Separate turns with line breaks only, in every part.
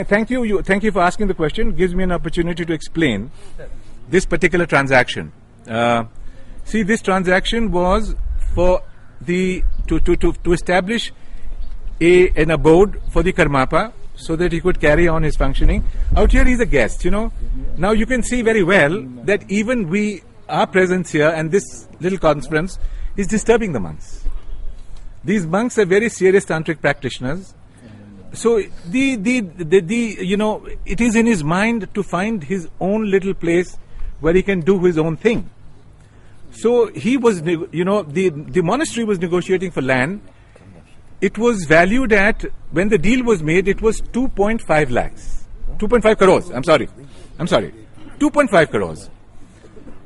thank you for asking the question. It gives me an opportunity to explain this particular transaction. See, this transaction was for to establish an abode for the Karmapa so that he could carry on his functioning. Out here he's a guest, Now you can see very well that even our presence here and this little conference is disturbing the monks. These monks are very serious tantric practitioners. So it is in his mind to find his own little place where he can do his own thing. So he was, the monastery was negotiating for land. It was valued at, when the deal was made, it was 2.5 lakhs. 2.5 crores, I'm sorry. 2.5 crores.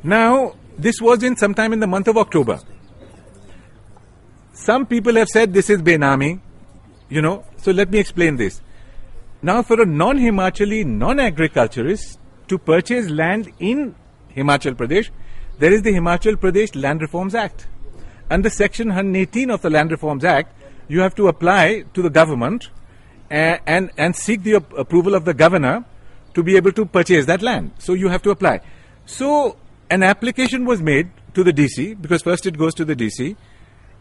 Now, this was sometime in the month of October. Some people have said this is Benami, so let me explain this. Now, for a non-Himachali, non-agriculturist to purchase land in Himachal Pradesh, there is the Himachal Pradesh Land Reforms Act. Under Section 118 of the Land Reforms Act, you have to apply to the government and seek the approval of the governor to be able to purchase that land. So you have to apply. So an application was made to the DC, because first it goes to the DC,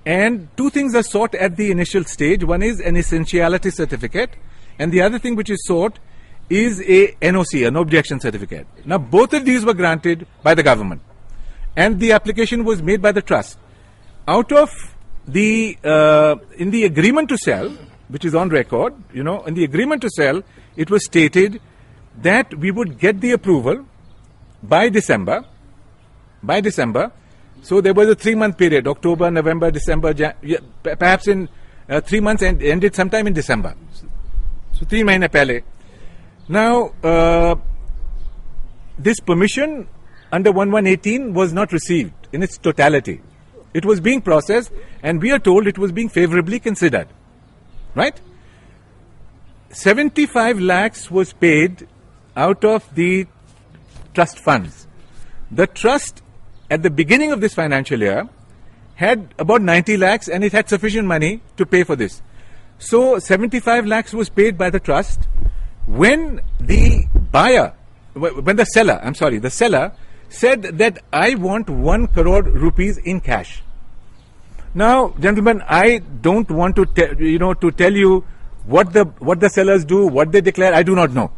and two things are sought at the initial stage. One is an essentiality certificate, and the other thing which is sought is a NOC, a no objection certificate. Now both of these were granted by the government, and the application was made by the trust. Out of in the agreement to sell, which is on record, in the agreement to sell, it was stated that we would get the approval by December. So there was a 3-month period, October, November, December, perhaps in 3 months, and ended sometime in December. So 3 mahine pehle. Now, this permission under 1118 was not received in its totality. It was being processed, and we are told it was being favorably considered. Right? 75 lakhs was paid out of the trust funds. The trust at the beginning of this financial year had about 90 lakhs, and it had sufficient money to pay for this. So 75 lakhs was paid by the trust. When the seller said that I want 1 crore rupees in cash. Now, gentlemen, I don't want to tell you what the sellers do, what they declare. I do not know.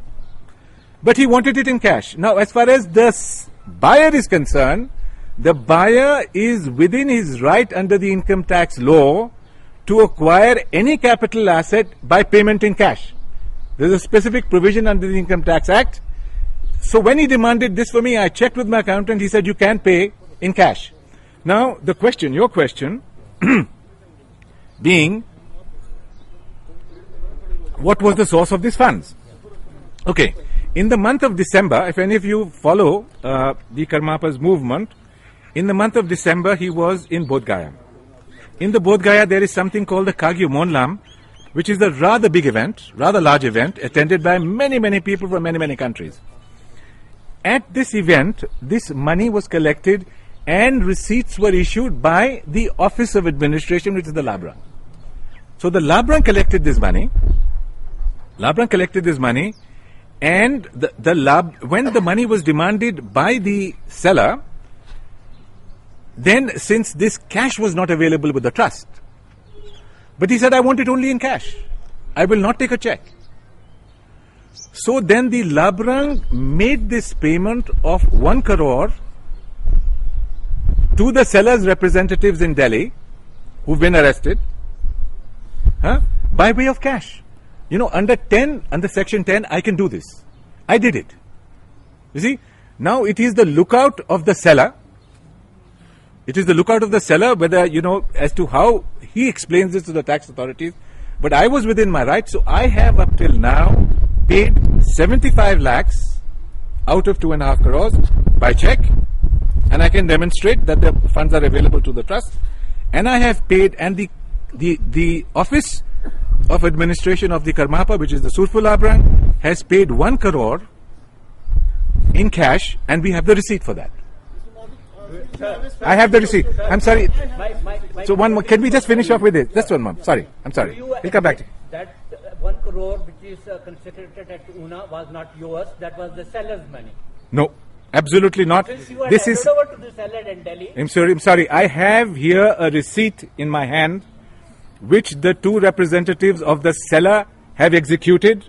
But he wanted it in cash. Now, as far as the buyer is concerned, the buyer is within his right under the income tax law to acquire any capital asset by payment in cash. There is a specific provision under the Income Tax Act. So when he demanded this for me, I checked with my accountant. He said, you can pay in cash. Now, your question being, what was the source of these funds? Okay. In the month of December, if any of you follow the Karmapa's movement, in the month of December, he was in Bodh Gaya. In the Bodh Gaya, there is something called the Kagyu Monlam, which is a rather big event, rather large event, attended by many, many people from many, many countries. At this event, this money was collected and receipts were issued by the Office of Administration, which is the Labrang. So the Labrang collected this money. And when the money was demanded by the seller, then since this cash was not available with the trust, but he said, I want it only in cash. I will not take a check. So then the Labrang made this payment of 1 crore to the seller's representatives in Delhi, who've been arrested, by way of cash. Under Section 10, I can do this. I did it. You see, now it is the lookout of the seller. It is the lookout of the seller, whether, as to how he explains this to the tax authorities. But I was within my rights, so I have up till now paid 75 lakhs out of 2.5 crores by check, and I can demonstrate that the funds are available to the trust. And I have paid, and the Office of Administration of the Karmapa, which is the Surfu Labrang, has paid 1 crore in cash, and we have the receipt for that. I have the receipt. I'm sorry. So one more. Can we just finish off with it? Just one more. Sorry. I'm sorry. We'll come back to you.
1 crore which is consecrated at Una was not yours, that was the seller's money.
No, absolutely not.
Since you had
This
handed
is.
over to the seller in Delhi,
I'm sorry. I have here a receipt in my hand, which the two representatives of the seller have executed.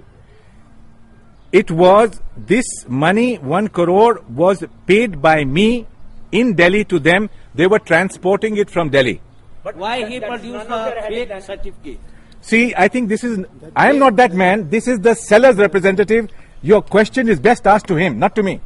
It was this money, 1 crore, was paid by me in Delhi to them. They were transporting it from Delhi.
but
Why he
that's
produced
none of
a
their having
fake
done.
certificate?
See, I think this is. I am not that man. This is the seller's representative. Your question is best asked to him, not to me.